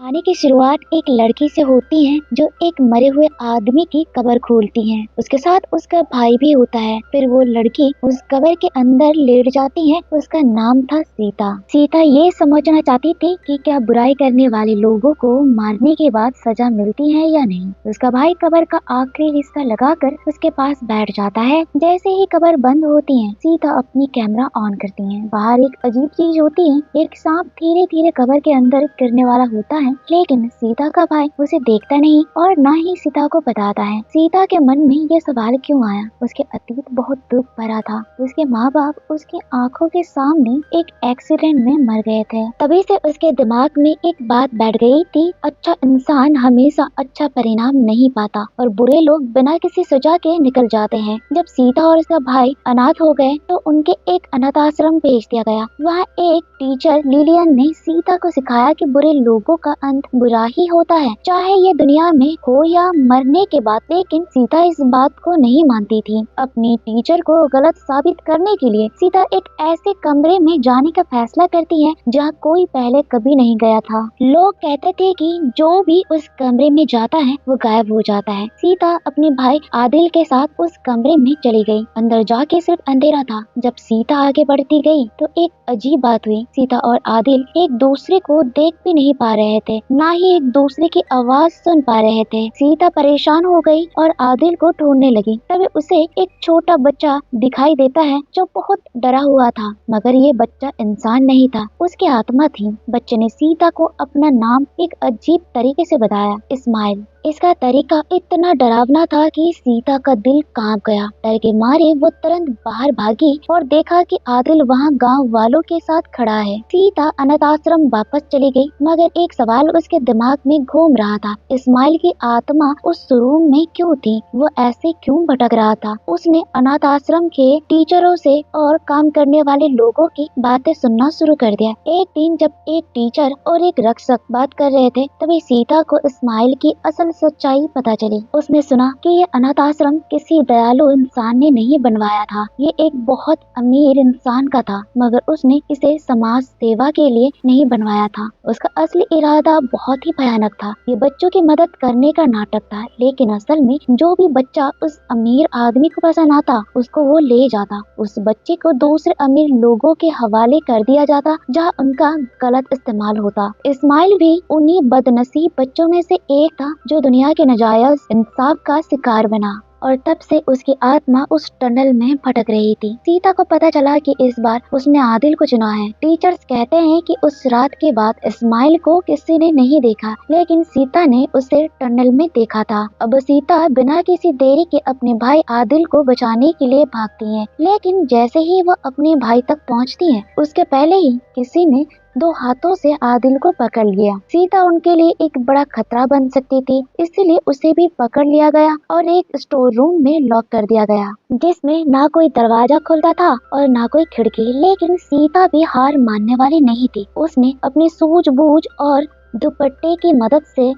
कहानी की शुरुआत एक लड़की से होती है जो एक मरे हुए आदमी की कब्र खोलती है। उसके साथ उसका भाई भी होता है। फिर वो लड़की उस कब्र के अंदर लेट जाती है। उसका नाम था सीता। सीता ये समझना चाहती थी कि क्या बुराई करने वाले लोगों को मारने के बाद सजा मिलती है या नहीं। उसका भाई कब्र का आखिरी हिस्सा लगाकर उसके पास बैठ जाता है। जैसे ही कब्र बंद होती है, सीता अपनी कैमरा ऑन करती है। बाहर एक अजीब चीज होती है। एक सांप धीरे धीरे कब्र के अंदर गिरने वाला होता है, लेकिन सीता का भाई उसे देखता नहीं और ना ही सीता को बताता है। सीता के मन में ये सवाल क्यों आया? उसके अतीत बहुत दुख भरा था। उसके माँ बाप उसकी आंखों के सामने एक एक्सीडेंट में मर गए थे। तभी से उसके दिमाग में एक बात बैठ गई थी, अच्छा इंसान हमेशा अच्छा परिणाम नहीं पाता और बुरे लोग बिना किसी सजा के निकल जाते हैं। जब सीता और उसका भाई अनाथ हो गए तो उनके एक अनाथ आश्रम भेज दिया गया। वहाँ एक टीचर लिलियन ने सीता को सिखाया कि बुरे लोगों का अंत बुरा ही होता है, चाहे ये दुनिया में हो या मरने के बाद। लेकिन सीता इस बात को नहीं मानती थी। अपनी टीचर को गलत साबित करने के लिए सीता एक ऐसे कमरे में जाने का फैसला करती है जहाँ कोई पहले कभी नहीं गया था। लोग कहते थे कि जो भी उस कमरे में जाता है वो गायब हो जाता है। सीता अपने भाई आदिल के साथ उस कमरे में चली गई। अंदर जाके सिर्फ अंधेरा था। जब सीता आगे बढ़ती गई तो एक अजीब बात हुई। सीता और आदिल एक दूसरे को देख भी नहीं पा रहे थे, ना ही एक दूसरे की आवाज सुन पा रहे थे। सीता परेशान हो गई और आदिल को ढूंढने लगी। तभी उसे एक छोटा बच्चा दिखाई देता है जो बहुत डरा हुआ था, मगर ये बच्चा इंसान नहीं था, उसकी आत्मा थी। बच्चे ने सीता को अपना नाम एक अजीब तरीके से बताया, इस्माइल। इसका तरीका इतना डरावना था कि सीता का दिल कांप गया। डर के मारे वो तुरंत बाहर भागी और देखा कि आदिल वहाँ गांव वालों के साथ खड़ा है। सीता अनाथ आश्रम वापस चली गई, मगर एक सवाल उसके दिमाग में घूम रहा था, इस्माइल की आत्मा उस रूम में क्यों थी? वो ऐसे क्यों भटक रहा था? उसने अनाथ आश्रम के टीचरों से और काम करने वाले लोगों की बातें सुनना शुरू कर दिया। एक दिन जब एक टीचर और एक रक्षक बात कर रहे थे, तभी सीता को इस्माइल की असल सच्चाई पता चली। उसने सुना कि ये अनाथ आश्रम किसी दयालु इंसान ने नहीं बनवाया था, ये एक बहुत अमीर इंसान का था, मगर उसने इसे समाज सेवा के लिए नहीं बनवाया था। उसका असली इरादा बहुत ही भयानक था। ये बच्चों की मदद करने का नाटक था, लेकिन असल में जो भी बच्चा उस अमीर आदमी को पसंद आता उसको वो ले जाता। उस बच्चे को दूसरे अमीर लोगों के हवाले कर दिया जाता जहाँ उनका गलत इस्तेमाल होता। इस्माइल भी उन्हीं बदनसीब बच्चों में से एक था जो दुनिया के नाजायज इंसाफ का शिकार बना, और तब से उसकी आत्मा उस टनल में भटक रही थी। सीता को पता चला कि इस बार उसने आदिल को चुना है। टीचर्स कहते हैं कि उस रात के बाद इस्माइल को किसी ने नहीं देखा, लेकिन सीता ने उसे टनल में देखा था। अब सीता बिना किसी देरी के अपने भाई आदिल को बचाने के लिए भागती है, लेकिन जैसे ही वो अपने भाई तक पहुंचती है, उसके पहले ही किसी ने दो हाथों से आदिल को पकड़ लिया। सीता उनके लिए एक बड़ा खतरा बन सकती थी, इसलिए उसे भी पकड़ लिया गया और एक स्टोर रूम में लॉक कर दिया गया, जिसमें ना कोई दरवाजा खुलता था और ना कोई खिड़की। लेकिन सीता भी हार मानने वाली नहीं थी। उसने अपनी सूझबूझ और दुपट्टे की मदद से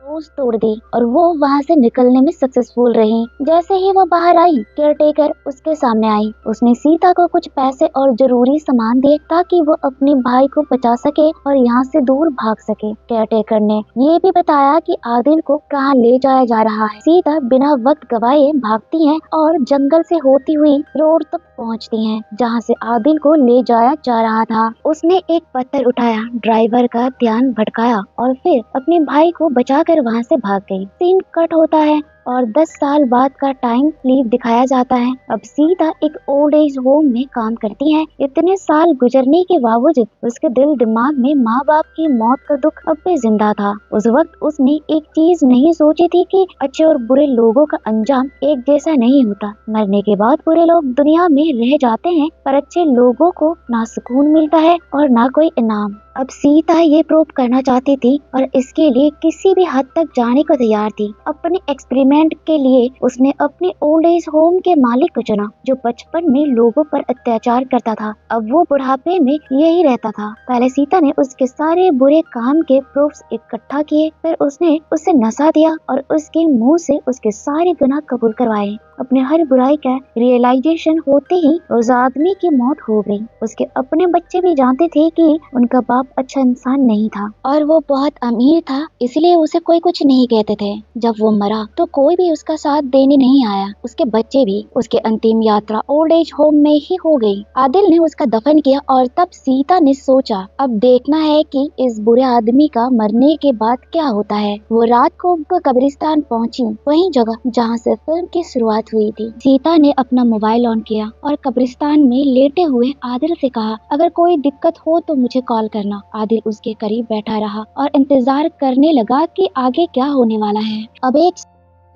रोज तोड़ दी और वो वहाँ से निकलने में सक्सेसफुल रही। जैसे ही वो बाहर आई, केयरटेकर उसके सामने आई। उसने सीता को कुछ पैसे और जरूरी सामान दिए ताकि वो अपने भाई को बचा सके और यहाँ से दूर भाग सके। केयरटेकर ने ये भी बताया कि आदिल को कहाँ ले जाया जा रहा है। सीता बिना वक्त गवाए भागती है और जंगल से होती हुई रोड तक पहुँचती है जहाँ से आदिल को ले जाया जा रहा था। उसने एक पत्थर उठाया, ड्राइवर का ध्यान भटकाया और फिर अपने भाई को बचाकर वहाँ से भाग गई। सीन कट होता है और 10 साल बाद का टाइम स्लीप दिखाया जाता है। अब सीता एक ओल्ड एज होम में काम करती है। इतने साल गुजरने के बावजूद उसके दिल दिमाग में माँ बाप की मौत का दुख अब भी जिंदा था। उस वक्त उसने एक चीज नहीं सोची थी कि अच्छे और बुरे लोगों का अंजाम एक जैसा नहीं होता। मरने के बाद बुरे लोग दुनिया में रह जाते हैं, पर अच्छे लोगों को ना सुकून मिलता है और ना कोई इनाम। अब सीता ये प्रूव करना चाहती थी और इसके लिए किसी भी हद तक जाने को तैयार थी। अपने एक्सपेरिमेंट के लिए उसने अपने ओल्ड एज होम के मालिक को चुना, जो बचपन में लोगों पर अत्याचार करता था। अब वो बुढ़ापे में यही रहता था। पहले सीता ने उसके सारे बुरे काम के प्रूफ्स इकट्ठा किए, फिर उसने उसे नशा दिया और उसके मुंह से उसके सारे गुनाह कबूल करवाए। अपने हर बुराई का रियलाइजेशन होते ही उस आदमी की मौत हो गई। उसके अपने बच्चे भी जानते थे कि उनका बाप अच्छा इंसान नहीं था और वो बहुत अमीर था, इसलिए उसे कोई कुछ नहीं कहते थे। जब वो मरा तो कोई भी उसका साथ देने नहीं आया। उसके बच्चे भी। उसके अंतिम यात्रा ओल्ड एज होम में ही हो गई। आदिल ने उसका दफन किया और तब सीता ने सोचा अब देखना है कि इस बुरे आदमी का मरने के बाद क्या होता है। वो रात को कब्रिस्तान पहुंची, वही जगह जहां से फिल्म की शुरुआत हुई थी। सीता ने अपना मोबाइल ऑन किया और कब्रिस्तान में लेटे हुए आदिल से कहा, अगर कोई दिक्कत हो तो मुझे कॉल करना। आदिल उसके करीब बैठा रहा और इंतजार करने लगा कि आगे क्या होने वाला है। अब एक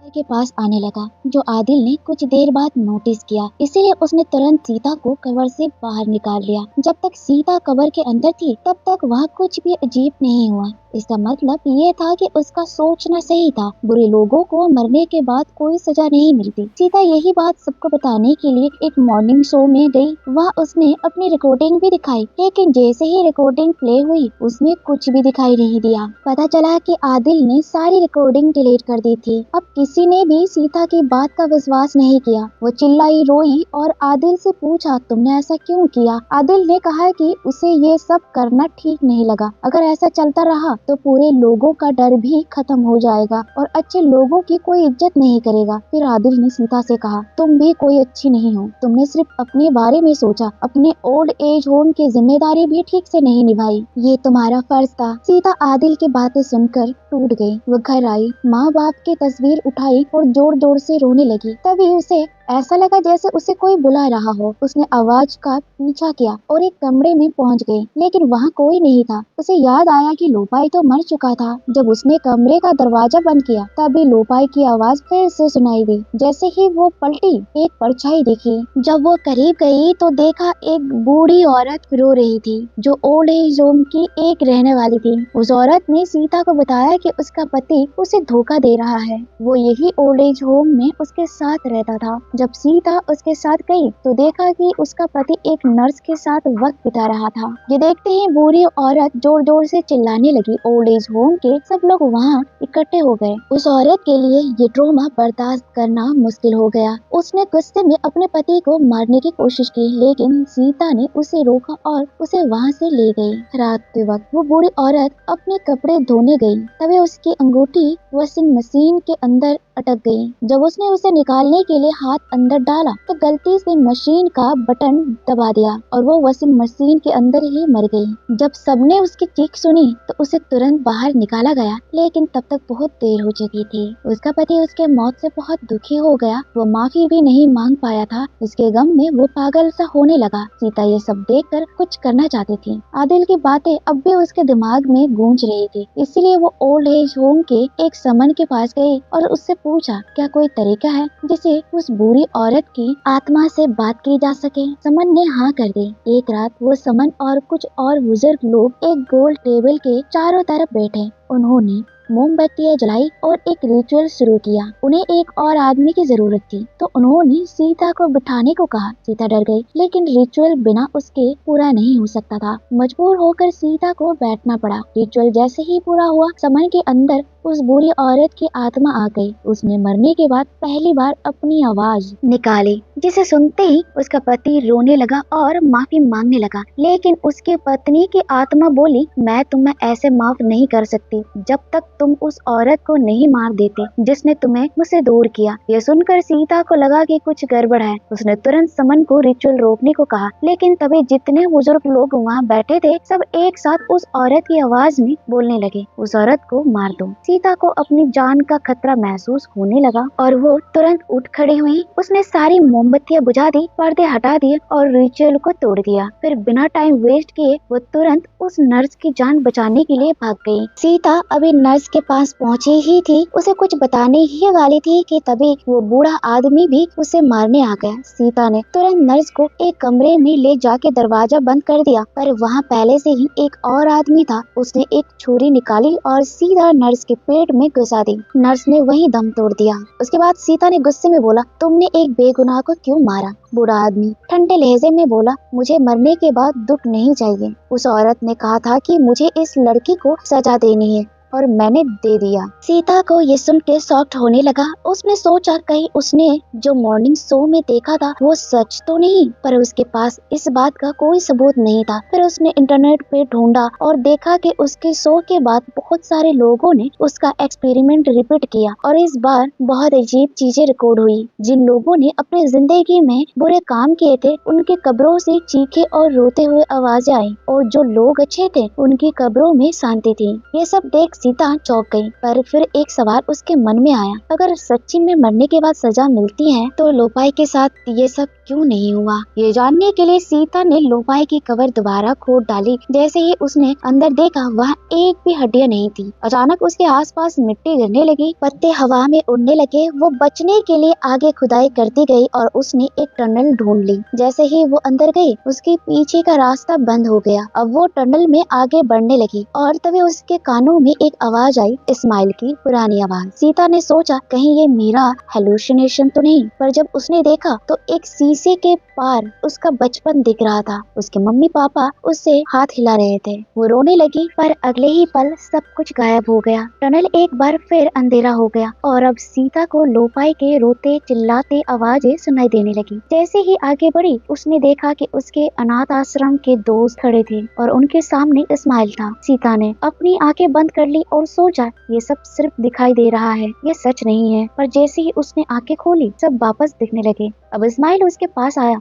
के पास आने लगा जो आदिल ने कुछ देर बाद नोटिस किया, इसीलिए उसने तुरंत सीता को कब्र से बाहर निकाल लिया। जब तक सीता कब्र के अंदर थी तब तक वहाँ कुछ भी अजीब नहीं हुआ। इसका मतलब ये था कि उसका सोचना सही था। बुरे लोगों को मरने के बाद कोई सजा नहीं मिलती। सीता यही बात सबको बताने के लिए एक मॉर्निंग शो में गई। वहाँ उसने अपनी रिकॉर्डिंग भी दिखाई, लेकिन जैसे ही रिकॉर्डिंग प्ले हुई उसमें कुछ भी दिखाई नहीं दिया। पता चला कि आदिल ने सारी रिकॉर्डिंग डिलीट कर दी थी। अब किसी ने भी सीता की बात का विश्वास नहीं किया। वो चिल्लाई, रोई और आदिल से पूछा, तुमने ऐसा क्यों किया? आदिल ने कहा कि उसे ये सब करना ठीक नहीं लगा। अगर ऐसा चलता रहा तो पूरे लोगों का डर भी खत्म हो जाएगा और अच्छे लोगों की कोई इज्जत नहीं करेगा। फिर आदिल ने सीता से कहा, तुम भी कोई अच्छी नहीं हो। तुमने सिर्फ अपने बारे में सोचा, अपने ओल्ड एज होम की जिम्मेदारी भी ठीक से नहीं निभाई। ये तुम्हारा फर्ज था। सीता आदिल की बातें सुनकर टूट गई। वो घर आई, माँ बाप की तस्वीर उठाई और जोर जोर से रोने लगी। तभी उसे ऐसा लगा जैसे उसे कोई बुला रहा हो। उसने आवाज का पीछा किया और एक कमरे में पहुंच गई, लेकिन वहाँ कोई नहीं था। उसे याद आया कि लोपाई तो मर चुका था। जब उसने कमरे का दरवाजा बंद किया तभी लोपाई की आवाज फिर से सुनाई दी। जैसे ही वो पलटी एक परछाई दिखी। जब वो करीब गई तो देखा एक बूढ़ी औरत रो रही थी जो ओल्ड एज होम की एक रहने वाली थी। उस औरत ने सीता को बताया कि उसका पति उसे धोखा दे रहा है। वो यही ओल्ड एज होम में उसके साथ रहता था। जब सीता उसके साथ गई तो देखा कि उसका पति एक नर्स के साथ वक्त बिता रहा था। ये देखते ही बूढ़ी औरत जोर जोर से चिल्लाने लगी। ओल्ड एज होम के सब लोग वहाँ इकट्ठे हो गए। उस औरत के लिए ये ट्रॉमा बर्दाश्त करना मुश्किल हो गया। उसने गुस्से में अपने पति को मारने की कोशिश की, लेकिन सीता ने उसे रोका और उसे वहाँ से ले गई। रात के वक्त वो बूढ़ी औरत अपने कपड़े धोने गई, तभी उसकी अंगूठी वॉशिंग मशीन के अंदर अटक गई। जब उसने उसे निकालने के लिए हाथ अंदर डाला तो गलती से मशीन का बटन दबा दिया और वो वॉशिंग मशीन के अंदर ही मर गई। जब सबने उसकी चीख सुनी तो उसे तुरंत बाहर निकाला गया, लेकिन तब तक बहुत देर हो चुकी थी। उसका पति उसके मौत से बहुत दुखी हो गया। वो माफी भी नहीं मांग पाया था। इसके गम में वो पागल सा होने लगा। सीता ये सब देखकर कुछ करना चाहती थी। आदिल की बातें अब भी उसके दिमाग में गूंज रही थी, इसलिए वो ओल्ड एज होम के एक समन के पास गई और उससे पूछा, क्या कोई तरीका है जिसे उस बूढ़ी औरत की आत्मा से बात की जा सके? समन ने हाँ कर दी। एक रात वो समन और कुछ और बुजुर्ग लोग एक गोल टेबल के चारों तरफ बैठे। उन्होंने मोमबत्तियां जलाई और एक रिचुअल शुरू किया। उन्हें एक और आदमी की जरूरत थी तो उन्होंने सीता को बिठाने को कहा। सीता डर गई, लेकिन रिचुअल बिना उसके पूरा नहीं हो सकता था। मजबूर होकर सीता को बैठना पड़ा। रिचुअल जैसे ही पूरा हुआ, समन के अंदर उस बुरी औरत की आत्मा आ गई। उसने मरने के बाद पहली बार अपनी आवाज निकाली, जिसे सुनते ही उसका पति रोने लगा और माफी मांगने लगा। लेकिन उसकी पत्नी की आत्मा बोली, मैं तुम्हें ऐसे माफ नहीं कर सकती जब तक तुम उस औरत को नहीं मार देते जिसने तुम्हें मुझसे दूर किया। ये सुनकर सीता को लगा कि कुछ गड़बड़ है। उसने तुरंत समन को रिचुअल रोकने को कहा, लेकिन तभी जितने बुजुर्ग लोग वहाँ बैठे थे सब एक साथ उस औरत की आवाज में बोलने लगे, उस औरत को मार दो। सीता को अपनी जान का खतरा महसूस होने लगा और वो तुरंत उठ खड़ी हुई। उसने सारी मोमबत्तियां बुझा दी, पर्दे हटा दिए और रिचुअल को तोड़ दिया। फिर बिना टाइम वेस्ट किए वो तुरंत उस नर्स की जान बचाने के लिए भाग गई। सीता अभी नर्स के पास पहुंची ही थी, उसे कुछ बताने ही वाली थी कि तभी वो बूढ़ा आदमी भी उसे मारने आ गया। सीता ने तुरंत नर्स को एक कमरे में ले जाके दरवाजा बंद कर दिया, पर वहाँ पहले से ही एक और आदमी था। उसने एक छुरी निकाली और सीधा नर्स के पेट में घुसा दी। नर्स ने वहीं दम तोड़ दिया। उसके बाद सीता ने गुस्से में बोला, तुमने एक बेगुनाह को क्यों मारा? बूढ़ा आदमी ठंडे लहजे में बोला, मुझे मरने के बाद दुख नहीं चाहिए। उस औरत ने कहा था कि मुझे इस लड़की को सजा देनी है, और मैंने दे दिया। सीता को ये सुन के शॉक्ड होने लगा। उसने सोचा कहीं उसने जो मॉर्निंग शो में देखा था वो सच तो नहीं, पर उसके पास इस बात का कोई सबूत नहीं था। फिर उसने इंटरनेट पे ढूंढा और देखा कि उसके शो के बाद बहुत सारे लोगों ने उसका एक्सपेरिमेंट रिपीट किया और इस बार बहुत अजीब चीजें रिकॉर्ड हुई। जिन लोगों ने अपनी जिंदगी में बुरे काम किए थे उनके कब्रों से चीखे और रोते हुए आवाजें आई और जो लोग अच्छे थे उनकी कब्रों में शांति थी। ये सब देख सीता चौंक गई, पर फिर एक सवाल उसके मन में आया, अगर सच्ची में मरने के बाद सजा मिलती है तो लोपाई के साथ ये सब क्यों नहीं हुआ? ये जानने के लिए सीता ने लोपाई की कब्र दोबारा खोद डाली। जैसे ही उसने अंदर देखा वहाँ एक भी हड्डियां नहीं थी। अचानक उसके आसपास मिट्टी गिरने लगी, पत्ते हवा में उड़ने लगे। वो बचने के लिए आगे खुदाई करती गई और उसने एक टनल ढूंढ ली। जैसे ही वो अंदर गई उसके पीछे का रास्ता बंद हो गया। अब वो टनल में आगे बढ़ने लगी और तभी उसके कानों में एक आवाज आई, इस्माइल की पुरानी आवाज। सीता ने सोचा कहीं ये मेरा हेलुसिनेशन तो नहीं, पर जब उसने देखा तो एक शीशे के पार उसका बचपन दिख रहा था। उसके मम्मी पापा उससे हाथ हिला रहे थे। वो रोने लगी, पर अगले ही पल सब कुछ गायब हो गया। टनल एक बार फिर अंधेरा हो गया और अब सीता को लोपाई के रोते चिल्लाते आवाजें सुनाई देने लगी। जैसे ही आगे बढ़ी उसने देखा कि उसके अनाथ आश्रम के दोस्त खड़े थे और उनके सामने इस्माइल था। सीता ने अपनी आंखें बंद कर ली और सोचा ये सब सिर्फ दिखाई दे रहा है, ये सच नहीं है। पर जैसे ही उसने आंखें खोली सब वापस दिखने लगे। अब इस्माइल उसके पास आया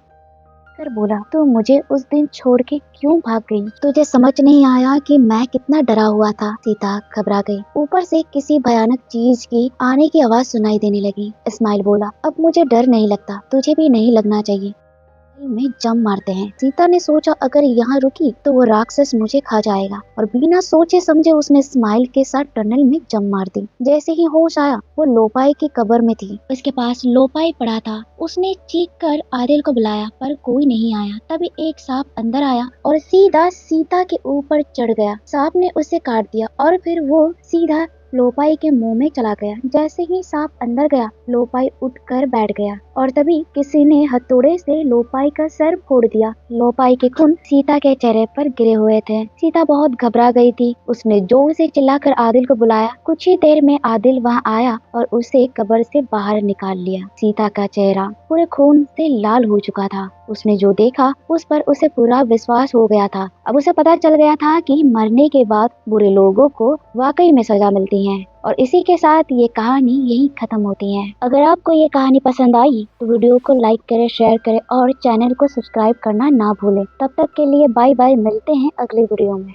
कर बोला, तो मुझे उस दिन छोड़ के क्यों भाग गई? तुझे समझ नहीं आया कि मैं कितना डरा हुआ था? सीता घबरा गई। ऊपर से किसी भयानक चीज की आने की आवाज सुनाई देने लगी। इस्माइल बोला, अब मुझे डर नहीं लगता, तुझे भी नहीं लगना चाहिए। में जम मारते हैं। सीता ने सोचा अगर यहाँ रुकी तो वो राक्षस मुझे खा जाएगा और बिना सोचे समझे उसने इस्माइल के साथ टनल में जम मार दी। जैसे ही होश आया वो लोपाई की कब्र में थी। उसके पास लोपाई पड़ा था। उसने चीख कर आदिल को बुलाया पर कोई नहीं आया। तभी एक सांप अंदर आया और सीधा सीता के ऊपर चढ़ गया। सांप ने उसे काट दिया और फिर वो सीधा लोपाई के मुंह में चला गया। जैसे ही सांप अंदर गया लोपाई उठकर बैठ गया और तभी किसी ने हथौड़े से लोपाई का सर फोड़ दिया। लोपाई के खून सीता के चेहरे पर गिरे हुए थे। सीता बहुत घबरा गई थी। उसने जोर से चिल्लाकर आदिल को बुलाया। कुछ ही देर में आदिल वहां आया और उसे कब्र से बाहर निकाल लिया। सीता का चेहरा पूरे खून से लाल हो चुका था। उसने जो देखा उस पर उसे पूरा विश्वास हो गया था। अब उसे पता चल गया था कि मरने के बाद बुरे लोगों को वाकई में सजा मिलती है। और इसी के साथ ये कहानी यहीं खत्म होती है। अगर आपको ये कहानी पसंद आई तो वीडियो को लाइक करें, शेयर करें और चैनल को सब्सक्राइब करना ना भूलें। तब तक के लिए बाय बाय, मिलते हैं अगले वीडियो में।